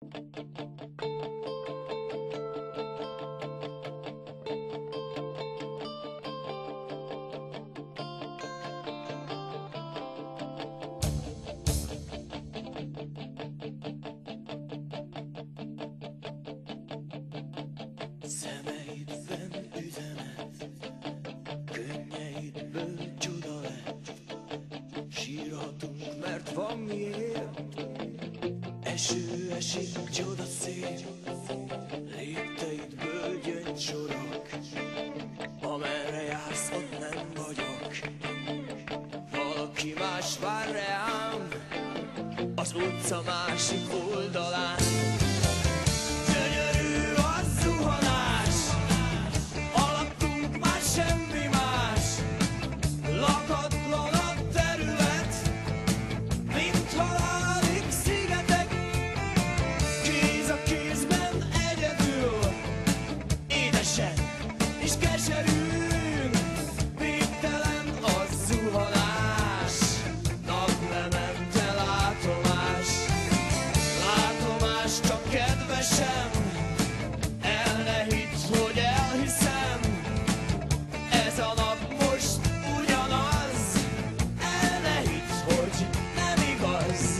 Szemeidben üzenet, könnyeidből csoda lett. Sírhatunk, mert van miért. Eső esik, csoda szép, lépteidből gyöngysorok. Amerre jársz, ott nem vagyok. Valaki más vár rám az utca másik oldalán. Gyönyörű a zuhanás, alattunk már semmi más. Lakatlan a terület, mint halálig szigetek. Kéz a kézben egyedül, édesen és keserűn. Végtelen a zuhanás, naplemente látomás. Látomás csak kedvesem, el ne hidd, hogy elhiszem. Ez a nap most ugyanaz, el ne hidd, hogy nem igaz.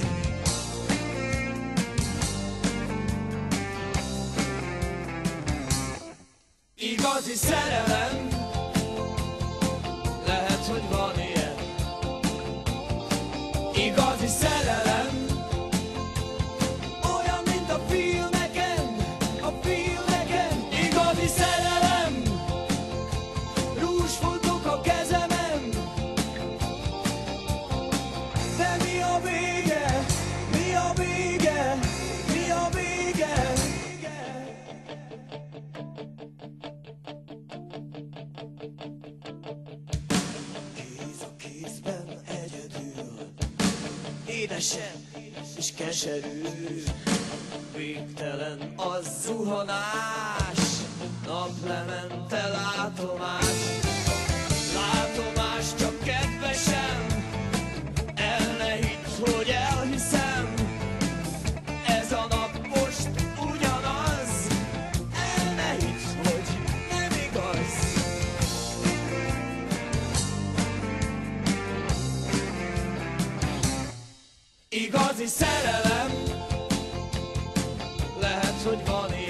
Igazi szerelem, lehet, hogy van ilyen. Igazi szerelem, olyan, mint a filmeken, a filmeken. Igazi szerelem, rúzsfottok a kezemen. De mi a vége, mi a vége, mi a vége? Kéz a kézben egyedül, édesen és keserű. Végtelen a zuhanás, naplemente látomás. Látomás csak kedvesem, el ne hidd, hogy elhiszem. Ez a nap most ugyanaz, el ne hidd, hogy nem igaz. Igazi szerelem, lehet, hogy van ilyen.